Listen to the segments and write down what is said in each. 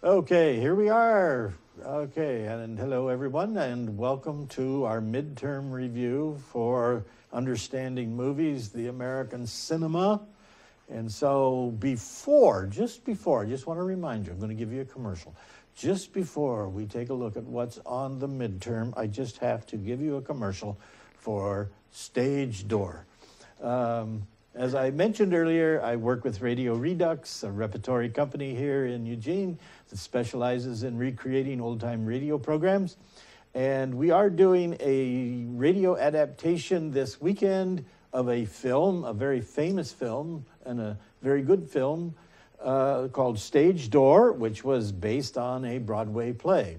Okay, here we are. Okay, and hello everyone, and welcome to our midterm review for Understanding Movies, the American Cinema. And so just before, I just want to remind you, I'm going to give you a commercial. Just before we take a look at what's on the midterm, I just have to give you a commercial for Stage Door. As I mentioned earlier, I work with Radio Redux, a repertory company here in Eugene that specializes in recreating old-time radio programs. And we are doing a radio adaptation this weekend of a film, a very famous film and a very good film called Stage Door, which was based on a Broadway play.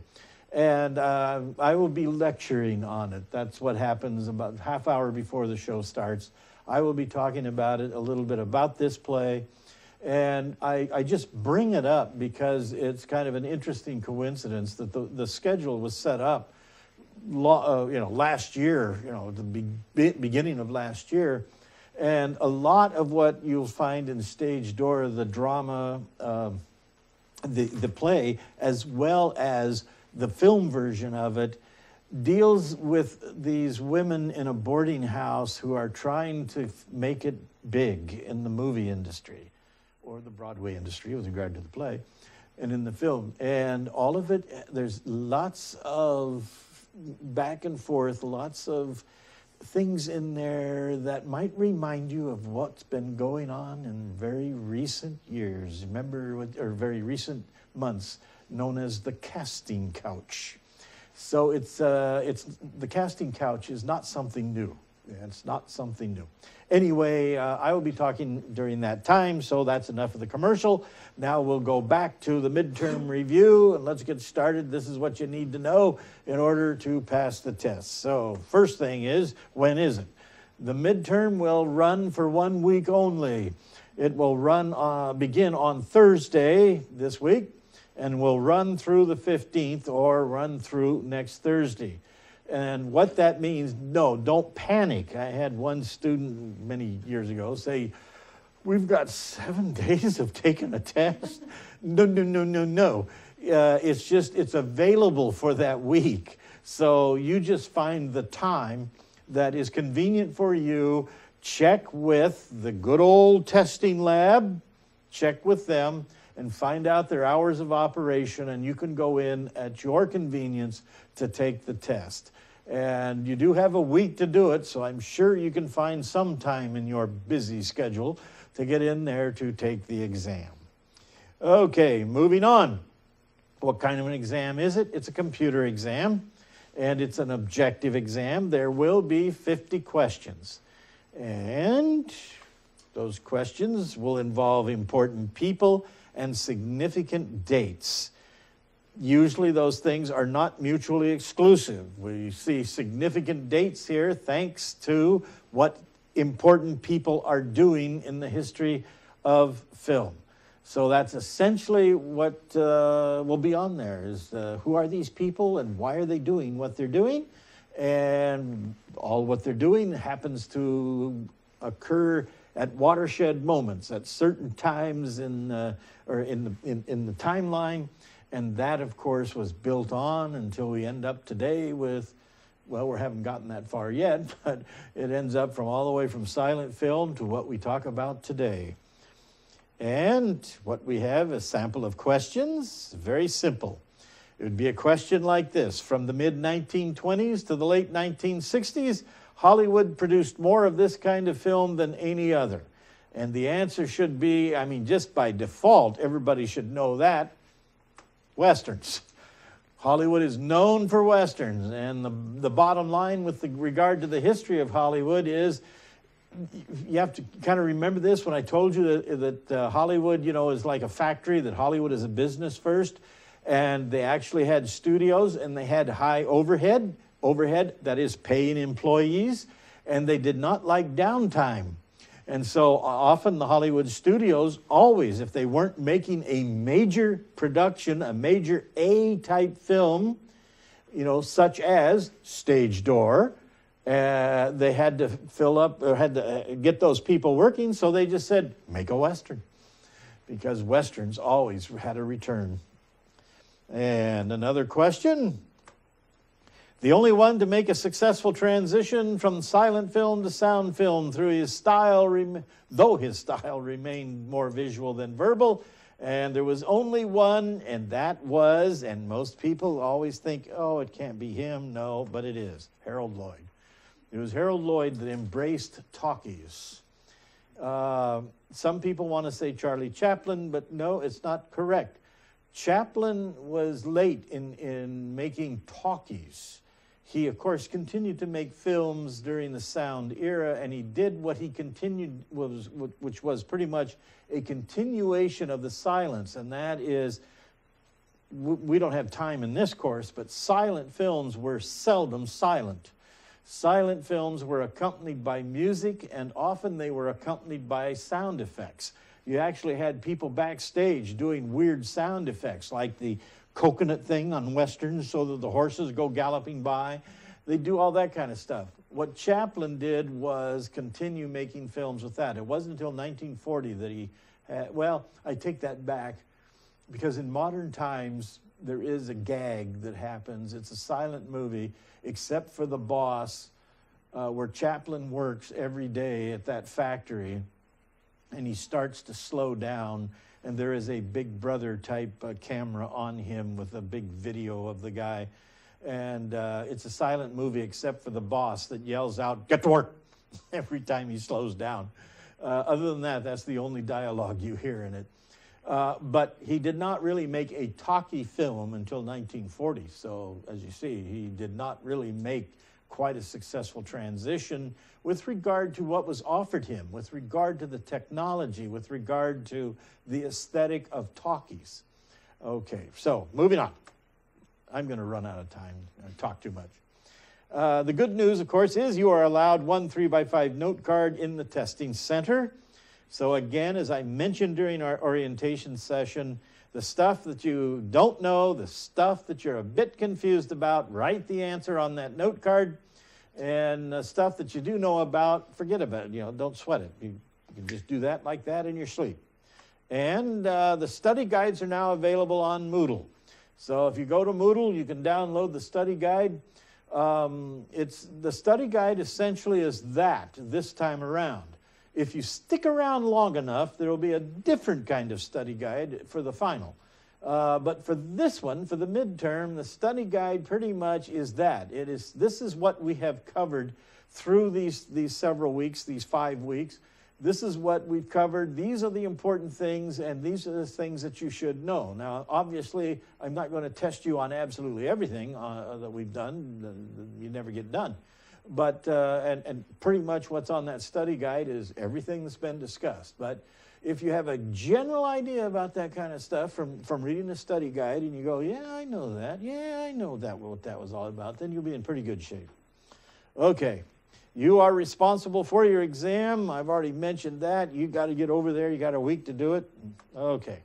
And I will be lecturing on it. That's what happens about half hour before the show starts. I will be talking about it, a little bit about this play. And I just bring it up because it's kind of an interesting coincidence that the schedule was set up last year, the beginning of last year. And a lot of what you'll find in Stage Door, the drama, the play, as well as the film version of it, deals with these women in a boarding house who are trying to make it big in the movie industry or the Broadway industry with regard to the play and in the film. And all of it, there's lots of back and forth, lots of things in there that might remind you of what's been going on in very recent years. Or very recent months, known as the casting couch. So it's the casting couch is not something new. It's not something new. Anyway, I will be talking during that time, so that's enough of the commercial. Now we'll go back to the midterm review, and let's get started. This is what you need to know in order to pass the test. So first thing is, when is it? The midterm will run for 1 week only. It will begin on Thursday this week, and will run through the 15th or run through next Thursday. And what that means, no, don't panic. I had one student many years ago say, we've got 7 days of taking a test? No. It's available for that week. So you just find the time that is convenient for you. Check with the good old testing lab. Check with them and find out their hours of operation, and you can go in at your convenience to take the test. And you do have a week to do it, so I'm sure you can find some time in your busy schedule to get in there to take the exam. Okay, moving on. What kind of an exam is it? It's a computer exam, and it's an objective exam. There will be 50 questions. And those questions will involve important people and significant dates. Usually those things are not mutually exclusive. We see significant dates here thanks to what important people are doing in the history of film. So that's essentially what will be on there is who are these people and why are they doing what they're doing? And all what they're doing happens to occur at watershed moments, at certain times in the timeline, and that, of course, was built on until we end up today with, well, we haven't gotten that far yet, but it ends up from all the way from silent film to what we talk about today. And what we have is a sample of questions, very simple. It would be a question like this: from the mid-1920s to the late 1960s, Hollywood produced more of this kind of film than any other. And the answer should be, just by default, everybody should know that, Westerns. Hollywood is known for Westerns. And the bottom line with regard to the history of Hollywood is, you have to kind of remember this when I told you that Hollywood, is like a factory, that Hollywood is a business first. And they actually had studios and they had high overhead, that is paying employees, and they did not like downtime. And so often the Hollywood studios always, if they weren't making a major production, a major A-type film, such as Stage Door, they had to fill up, or had to get those people working, so they just said, make a Western. Because Westerns always had a return. And another question. The only one to make a successful transition from silent film to sound film through his style, though his style remained more visual than verbal. And there was only one, and that was, and most people always think, oh, it can't be him. No, but it is, Harold Lloyd. It was Harold Lloyd that embraced talkies. Some people want to say Charlie Chaplin, but no, it's not correct. Chaplin was late in making talkies. He, of course, continued to make films during the sound era, and he did what he continued, which was pretty much a continuation of the silence, and that is, we don't have time in this course, but silent films were seldom silent. Silent films were accompanied by music, and often they were accompanied by sound effects. You actually had people backstage doing weird sound effects, like the coconut thing on Westerns so that the horses go galloping by. They do all that kind of stuff. What Chaplin did was continue making films with that. It wasn't until 1940 that he had, well, I take that back, because in modern times, there is a gag that happens. It's a silent movie, except for the boss, where Chaplin works every day at that factory, and he starts to slow down, and there is a Big Brother type camera on him with a big video of the guy. And it's a silent movie except for the boss that yells out, "Get to work," every time he slows down. Other than that, that's the only dialogue you hear in it. But he did not really make a talkie film until 1940. So as you see, he did not really make quite a successful transition with regard to what was offered him, with regard to the technology, with regard to the aesthetic of talkies. Okay, so moving on. I'm going to run out of time and talk too much. The good news, of course, is you are allowed one 3x5 note card in the testing center. So again, as I mentioned during our orientation session, the stuff that you don't know, the stuff that you're a bit confused about, write the answer on that note card. And the stuff that you do know about, forget about it. You know, don't sweat it. You can just do that like that in your sleep. And the study guides are now available on Moodle. So if you go to Moodle, you can download the study guide. The study guide essentially is that this time around. If you stick around long enough, there will be a different kind of study guide for the final. But for this one, for the midterm, the study guide pretty much is that. This is what we have covered through these several weeks, these 5 weeks. This is what we've covered. These are the important things, and these are the things that you should know. Now, obviously, I'm not going to test you on absolutely everything that we've done. You never get done. But, and pretty much what's on that study guide is everything that's been discussed. But if you have a general idea about that kind of stuff from reading the study guide, and you go, yeah, I know that. Yeah, I know that, what that was all about, then you'll be in pretty good shape. Okay. You are responsible for your exam. I've already mentioned that. You got to get over there. You got a week to do it. Okay.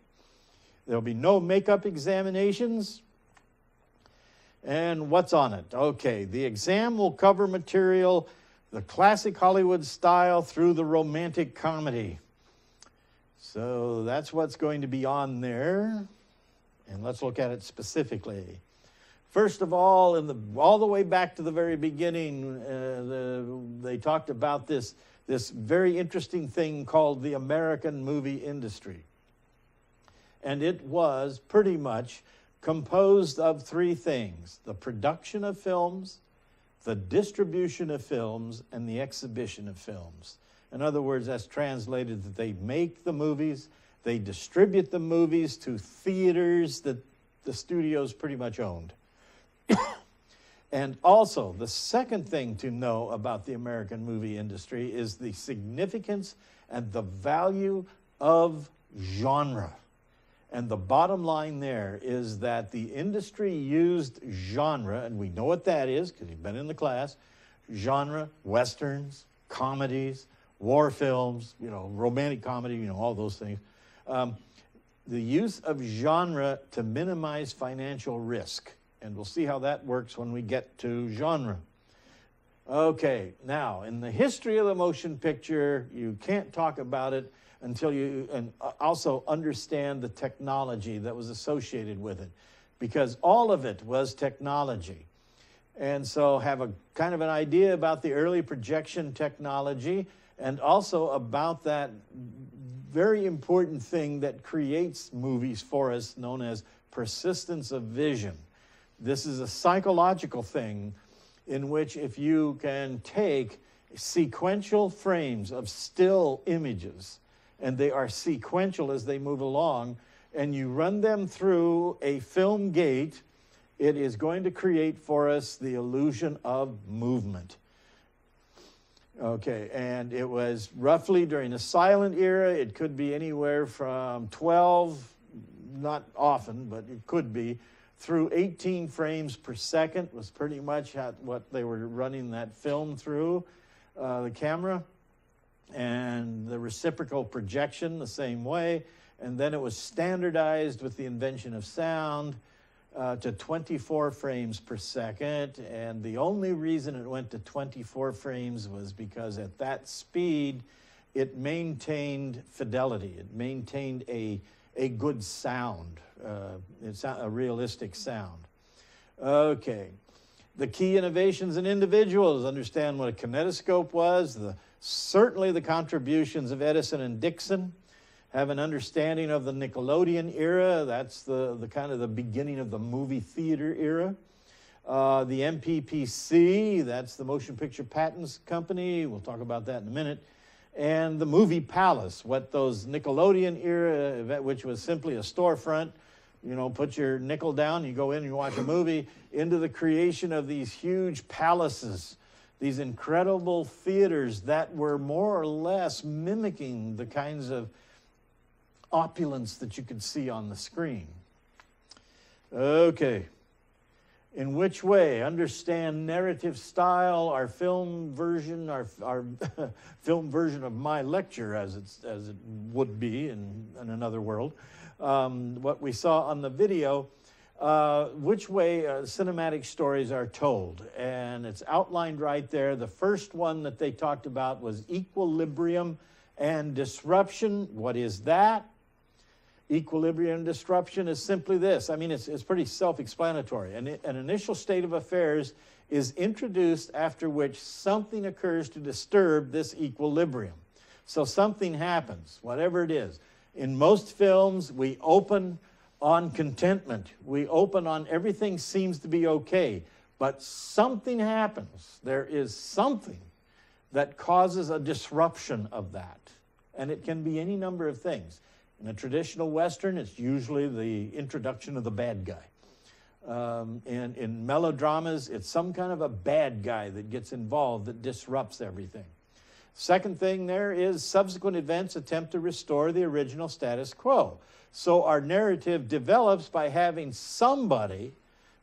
There'll be no makeup examinations. And what's on it? Okay, the exam will cover material, the classic Hollywood style through the romantic comedy. So that's what's going to be on there. And let's look at it specifically. First of all, all the way back to the very beginning, they talked about this very interesting thing called the American movie industry. And it was pretty much composed of 3 things: the production of films, the distribution of films, and the exhibition of films. In other words, that's translated that they make the movies, they distribute the movies to theaters that the studios pretty much owned. And also, the second thing to know about the American movie industry is the significance and the value of genre. And the bottom line there is that the industry used genre, and we know what that is because you've been in the class, genre, westerns, comedies, war films, romantic comedy, all those things. The use of genre to minimize financial risk. And we'll see how that works when we get to genre. Okay, now, in the history of the motion picture, you can't talk about it until you also understand the technology that was associated with it. because all of it was technology. And so have a kind of an idea about the early projection technology, and also about that very important thing that creates movies for us, known as persistence of vision. This is a psychological thing in which if you can take sequential frames of still images, and they are sequential as they move along, and you run them through a film gate, it is going to create for us the illusion of movement. Okay, and it was roughly during the silent era. It could be anywhere from 12, not often, but it could be, through 18 frames per second was pretty much what they were running that film through, the camera. And the reciprocal projection the same way. And then it was standardized with the invention of sound to 24 frames per second. And the only reason it went to 24 frames was because at that speed, it maintained fidelity. It maintained a good sound. It's a realistic sound. Okay. The key innovations in individuals, understand what a kinetoscope was, certainly the contributions of Edison and Dixon, have an understanding of the Nickelodeon era. That's the kind of the beginning of the movie theater era. The MPPC, that's the Motion Picture Patents Company. We'll talk about that in a minute. And the Movie Palace, what those Nickelodeon era, which was simply a storefront, you know, put your nickel down, you go in and you watch a movie, into the creation of these huge palaces, these incredible theaters that were more or less mimicking the kinds of opulence that you could see on the screen. Okay. In which way? Understand narrative style, our film version, our film version of my lecture, as it would be in another world. What we saw on the video, which way cinematic stories are told. And it's outlined right there. The first one that they talked about was equilibrium and disruption. What is that? Equilibrium and disruption is simply this. I mean, it's pretty self-explanatory. An initial state of affairs is introduced after which something occurs to disturb this equilibrium. So something happens, whatever it is. In most films, we open on contentment. We open on everything seems to be okay. But something happens. There is something that causes a disruption of that. And it can be any number of things. In a traditional Western, it's usually the introduction of the bad guy. In melodramas, it's some kind of a bad guy that gets involved that disrupts everything. Second thing there is subsequent events attempt to restore the original status quo. So our narrative develops by having somebody,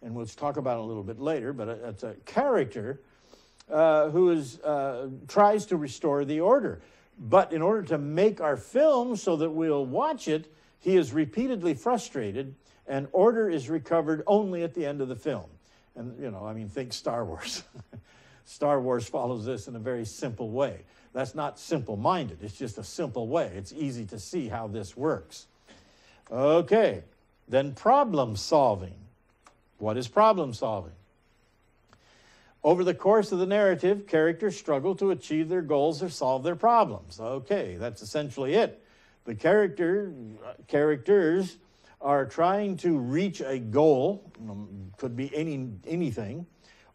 and we'll talk about it a little bit later, but it's a character who tries to restore the order. But in order to make our film so that we'll watch it, he is repeatedly frustrated, and order is recovered only at the end of the film. And, you know, I mean, think Star Wars. Star Wars follows this in a very simple way. That's not simple-minded. It's just a simple way. It's easy to see how this works. Okay, then problem solving. What is problem solving? Over the course of the narrative, characters struggle to achieve their goals or solve their problems. Okay, that's essentially it. The characters are trying to reach a goal, could be anything,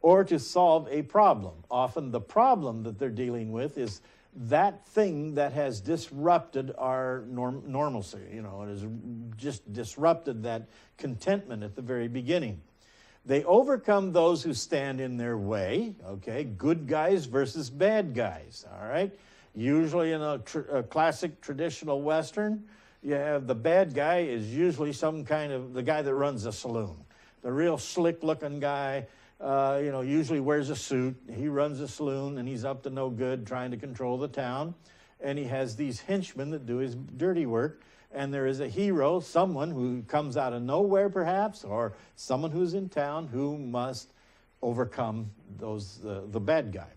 or to solve a problem. Often the problem that they're dealing with is that thing that has disrupted our normalcy. You know, it has just disrupted that contentment at the very beginning. They overcome those who stand in their way, okay? Good guys versus bad guys, all right? Usually in a classic traditional Western, you have the bad guy is usually some kind of, the guy that runs a saloon. The real slick-looking guy, you know, usually wears a suit. He runs a saloon, and he's up to no good trying to control the town. And he has these henchmen that do his dirty work. And there is a hero, someone who comes out of nowhere perhaps, or someone who's in town who must overcome the bad guy.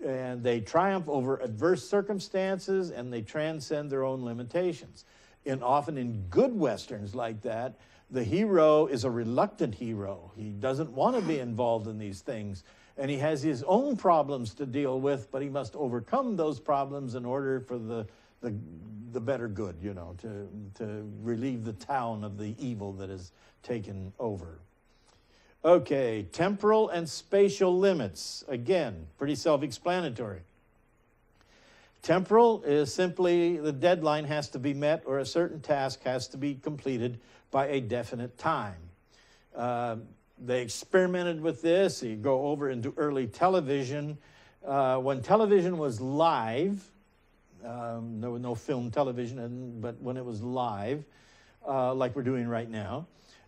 And they triumph over adverse circumstances, and they transcend their own limitations. And often in good Westerns like that, The hero is a reluctant hero. He doesn't want to be involved in these things. And he has his own problems to deal with, but he must overcome those problems in order for the better good, you know, to relieve the town of the evil that has taken over. Okay, temporal and spatial limits. Again, pretty self-explanatory. Temporal is simply the deadline has to be met or a certain task has to be completed by a definite time. They experimented with this. You go over into early television. When television was live, there was no film television, but when it was live, like we're doing right now,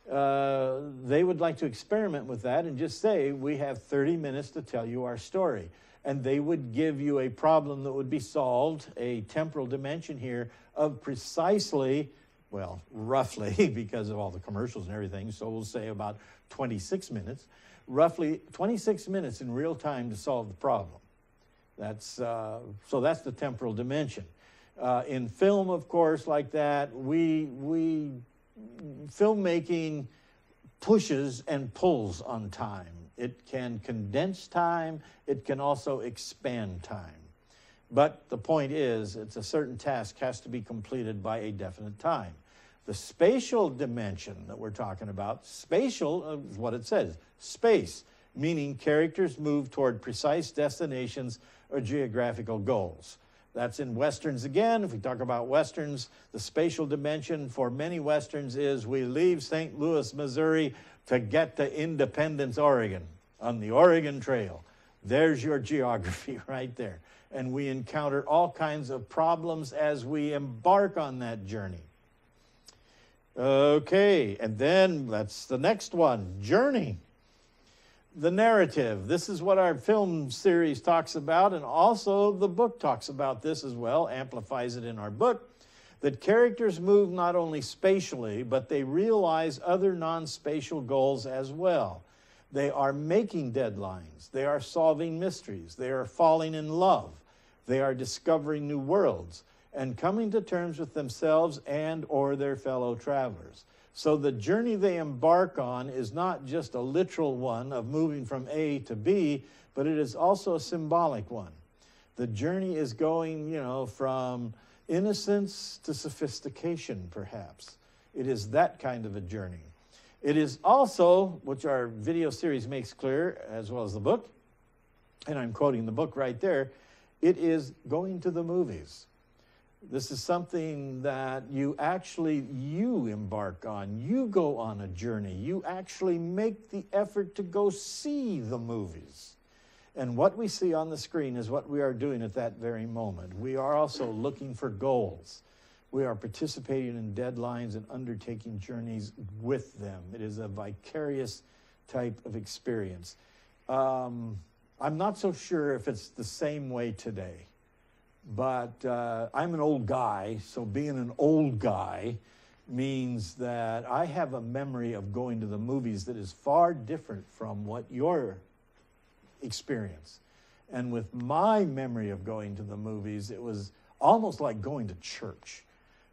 they would like to experiment with that and just say, we have 30 minutes to tell you our story. And they would give you a problem that would be solved, a temporal dimension here of precisely, well, roughly, because of all the commercials and everything, so we'll say about 26 minutes, roughly 26 minutes in real time to solve the problem. So that's the temporal dimension. In film, of course, like that, filmmaking pushes and pulls on time. It can condense time. It can also expand time. But the point is, it's a certain task has to be completed by a definite time. The spatial dimension that we're talking about, spatial is what it says, space, meaning characters move toward precise destinations or geographical goals. That's in Westerns again. If we talk about Westerns, the spatial dimension for many Westerns is we leave St. Louis, Missouri to get to Independence, Oregon, on the Oregon Trail. There's your geography right there. And we encounter all kinds of problems as we embark on that journey. Okay, and then that's the next one, journey. The narrative. This is what our film series talks about, and also the book talks about this as well, amplifies it in our book, that characters move not only spatially, but they realize other non-spatial goals as well. They are making deadlines. They are solving mysteries. They are falling in love. They are discovering new worlds and coming to terms with themselves and or their fellow travelers. So the journey they embark on is not just a literal one of moving from A to B, but it is also a symbolic one. The journey is going, you know, from innocence to sophistication, perhaps. It is that kind of a journey. It is also, which our video series makes clear, as well as the book, and I'm quoting the book right there, it is going to the movies. This is something that you embark on. You go on a journey. You actually make the effort to go see the movies. And what we see on the screen is what we are doing at that very moment. We are also looking for goals. We are participating in deadlines and undertaking journeys with them. It is a vicarious type of experience. I'm not so sure if it's the same way today. But I'm an old guy, so being an old guy means that I have a memory of going to the movies that is far different from what your experience. And with my memory of going to the movies, it was almost like going to church.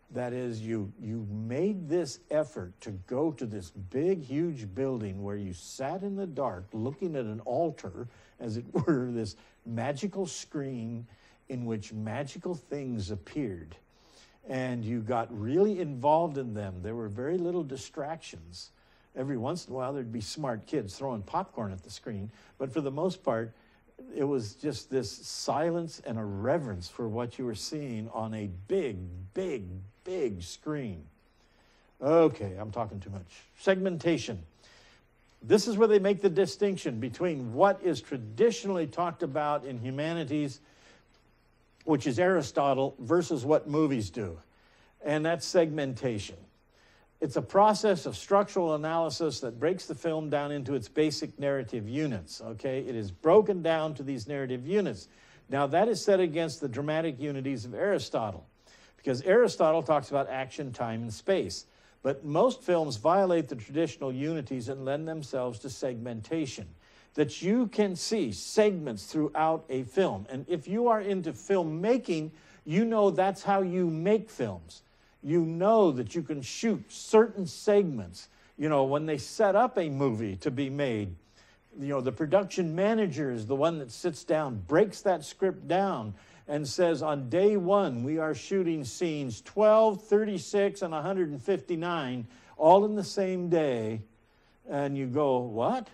That is, you made this effort to go to this big, huge building where you sat in the dark looking at an altar, as it were, this magical screen in which magical things appeared, and you got really involved in them. There were very little distractions. Every once in a while, there'd be smart kids throwing popcorn at the screen, but for the most part, it was just this silence and a reverence for what you were seeing on a big, big, big screen. Okay, I'm talking too much. Segmentation. This is where they make the distinction between what is traditionally talked about in humanities, which is Aristotle, versus what movies do. And that's segmentation. It's a process of structural analysis that breaks the film down into its basic narrative units, okay? It is broken down to these narrative units. Now, that is set against the dramatic unities of Aristotle, because Aristotle talks about action, time, and space. But most films violate the traditional unities and lend themselves to segmentation, that you can see segments throughout a film. And if you are into filmmaking, you know that's how you make films. You know that you can shoot certain segments You know, when they set up a movie to be made, you know, the production manager is the one that sits down, breaks that script down, and says, on day one, we are shooting scenes 12, 36, and 159, all in the same day. And you go, what?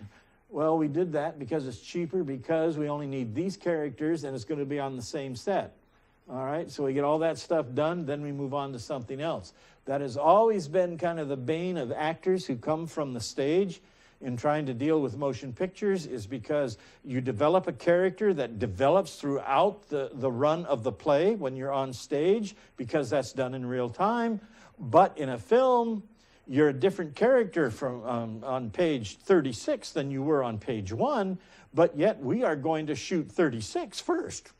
Well, we did that because it's cheaper, because we only need these characters, and it's going to be on the same set. All right, so we get all that stuff done, then we move on to something else. That has always been kind of the bane of actors who come from the stage in trying to deal with motion pictures, is because you develop a character that develops throughout the run of the play when you're on stage, because that's done in real time. But in a film, you're a different character from on page 36 than you were on page 1, but yet we are going to shoot 36 first.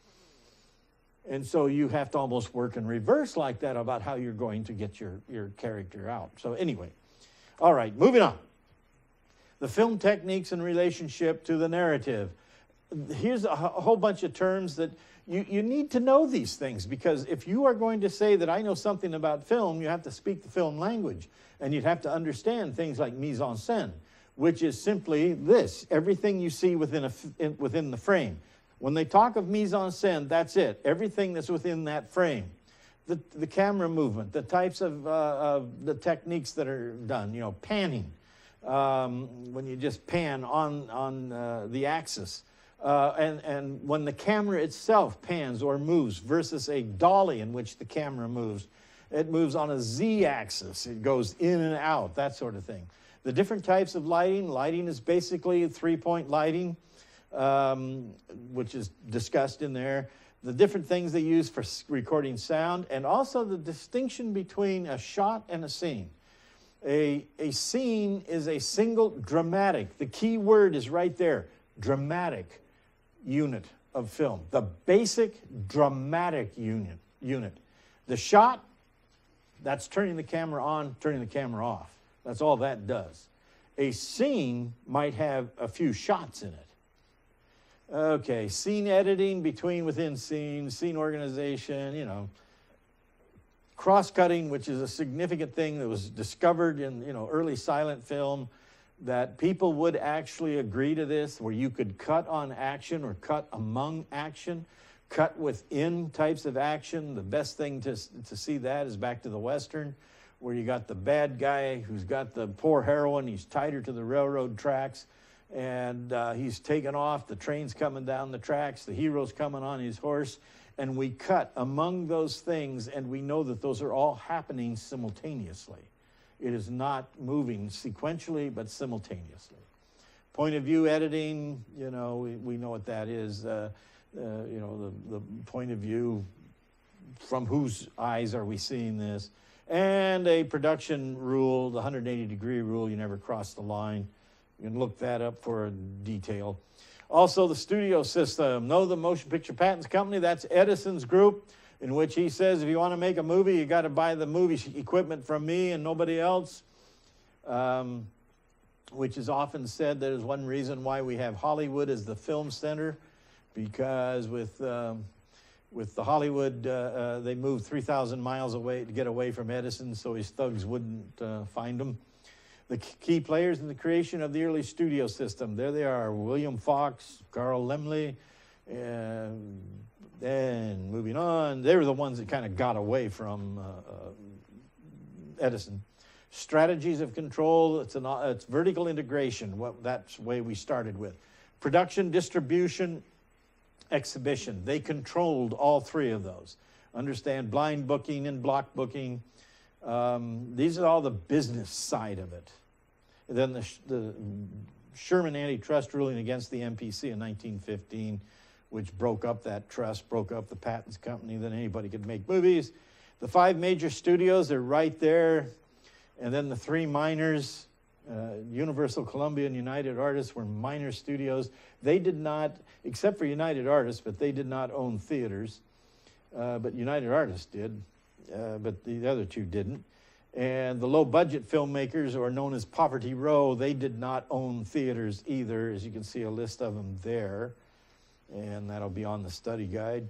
And so you have to almost work in reverse like that about how you're going to get your character out. So anyway, all right, moving on. The film techniques in relationship to the narrative. Here's a whole bunch of terms that you need to know these things, because if you are going to say that I know something about film, you have to speak the film language, and you'd have to understand things like mise en scène, which is simply this: everything you see within the frame. When they talk of mise en scène, that's it. Everything that's within that frame. The camera movement, the types of the techniques that are done, you know, panning. When you just pan on the axis, and when the camera itself pans or moves versus a dolly in which the camera moves, it moves on a z-axis. It goes in and out, that sort of thing. The different types of lighting. Lighting is basically three-point lighting, which is discussed in there. The different things they use for recording sound, and also the distinction between a shot and a scene. A scene is a single dramatic. The key word is right there, dramatic unit of film. The basic dramatic unit. The shot, that's turning the camera on, turning the camera off. That's all that does. A scene might have a few shots in it. Okay, scene editing, within scenes, scene organization, you know. Cross-cutting, which is a significant thing that was discovered in, you know, early silent film, that people would actually agree to this, where you could cut on action or cut among action, cut within types of action. The best thing to see that is back to the Western, where you got the bad guy who's got the poor heroine. He's tied her to the railroad tracks, and he's taken off. The train's coming down the tracks. The hero's coming on his horse. And we cut among those things, and we know that those are all happening simultaneously. It is not moving sequentially, but simultaneously. Point of view editing, you know, we know what that is. You know, the point of view, from whose eyes are we seeing this? And a production rule, the 180-degree rule, you never cross the line. You can look that up for detail. Also, the studio system. Know the Motion Picture Patents Company. That's Edison's group, in which he says, if you want to make a movie, you got to buy the movie equipment from me and nobody else, which is often said that is one reason why we have Hollywood as the film center, because with the Hollywood, they moved 3,000 miles away to get away from Edison so his thugs wouldn't find him. The key players in the creation of the early studio system. There they are: William Fox, Carl Laemmle, and then moving on. They were the ones that kind of got away from Edison. Strategies of control. It's vertical integration. That's the way we started with. Production, distribution, exhibition. They controlled all three of those. Understand blind booking and block booking. These are all the business side of it. And then the Sherman antitrust ruling against the MPC in 1915, which broke up that trust, broke up the patents company, then anybody could make movies. The 5 major studios are right there. And then the 3 minors, Universal, Columbia, and United Artists, were minor studios. They did not, except for United Artists, but they did not own theaters. But United Artists did. But the other 2 didn't. And the low-budget filmmakers, or known as Poverty Row, they did not own theaters either, as you can see a list of them there. And that'll be on the study guide.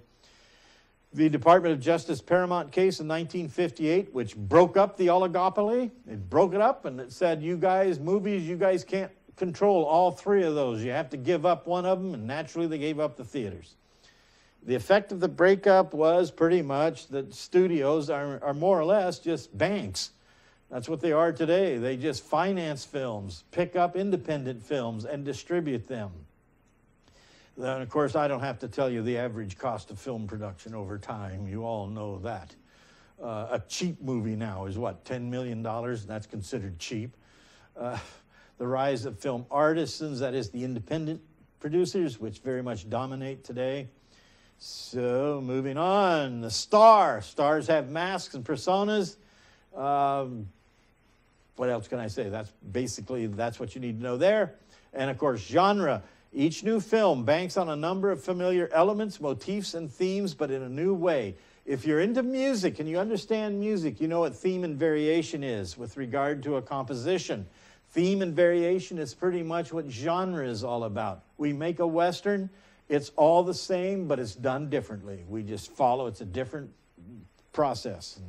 The Department of Justice Paramount case in 1958, which broke up the oligopoly. It broke it up and it said, you guys, movies, you guys can't control all three of those. You have to give up one of them, and naturally they gave up the theaters. The effect of the breakup was pretty much that studios are more or less just banks. That's what they are today. They just finance films, pick up independent films, and distribute them. Then, of course, I don't have to tell you the average cost of film production over time. You all know that. A cheap movie now is what, $10 million? That's considered cheap. The rise of film artisans, that is the independent producers, which very much dominate today. So, moving on, the star. Stars have masks and personas. What else can I say? That's what you need to know there. And, of course, genre. Each new film banks on a number of familiar elements, motifs, and themes, but in a new way. If you're into music and you understand music, you know what theme and variation is with regard to a composition. Theme and variation is pretty much what genre is all about. We make a Western, it's all the same, but it's done differently. We just follow, it's a different process.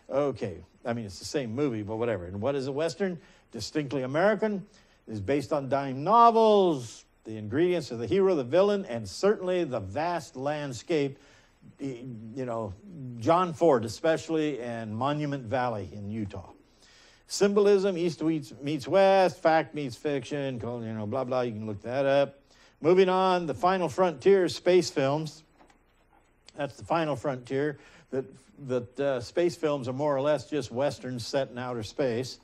Okay, I mean, it's the same movie, but whatever. And what is a Western? Distinctly American. It is based on dime novels. The ingredients of the hero, the villain, and certainly the vast landscape, you know, John Ford especially, and Monument Valley in Utah. Symbolism, East meets West, fact meets fiction, you know, blah, blah, you can look that up. Moving on, the final frontier, space films. That's the final frontier, that space films are more or less just Westerns set in outer space.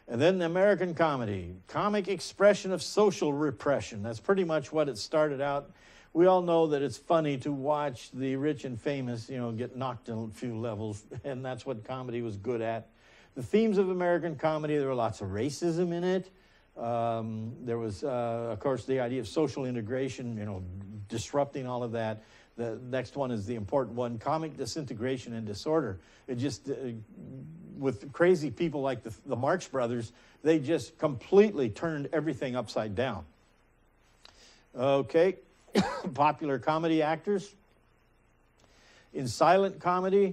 And then the American comedy, comic expression of social repression. That's pretty much what it started out. We all know that it's funny to watch the rich and famous, you know, get knocked a few levels, and that's what comedy was good at. The themes of American comedy, there were lots of racism in it. There was, of course, the idea of social integration, you know, disrupting all of that. The next one is the important one, comic disintegration and disorder. It just, with crazy people like the Marx Brothers, they just completely turned everything upside down. Okay, popular comedy actors. In silent comedy,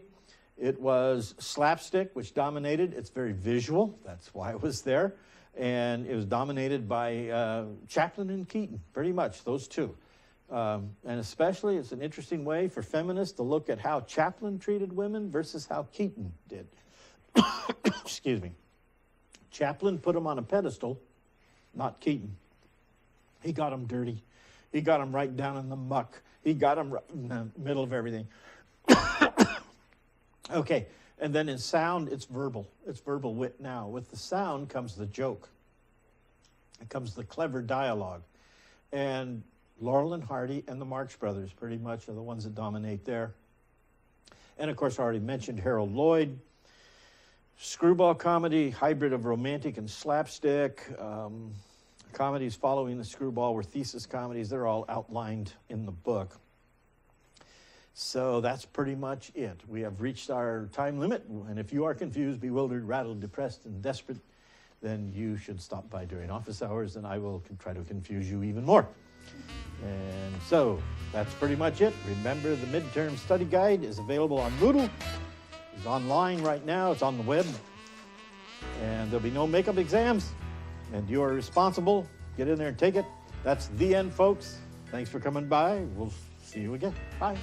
it was slapstick, which dominated. It's very visual. That's why it was there. And it was dominated by Chaplin and Keaton, pretty much, those two. And especially, it's an interesting way for feminists to look at how Chaplin treated women versus how Keaton did. Excuse me. Chaplin put them on a pedestal, not Keaton. He got them dirty. He got them right down in the muck. He got them right in the middle of everything. Okay, and then in sound, it's verbal. It's verbal wit now. With the sound comes the joke. It comes the clever dialogue. And Laurel and Hardy and the Marx Brothers pretty much are the ones that dominate there. And, of course, I already mentioned Harold Lloyd. Screwball comedy, hybrid of romantic and slapstick. Comedies following the screwball were thesis comedies. They're all outlined in the book. So that's pretty much it. We have reached our time limit. And if you are confused, bewildered, rattled, depressed, and desperate, then you should stop by during office hours, and I will try to confuse you even more. And so that's pretty much it. Remember, the midterm study guide is available on Moodle. It's online right now. It's on the web. And there'll be no makeup exams. And you are responsible. Get in there and take it. That's the end, folks. Thanks for coming by. We'll see you again. Bye.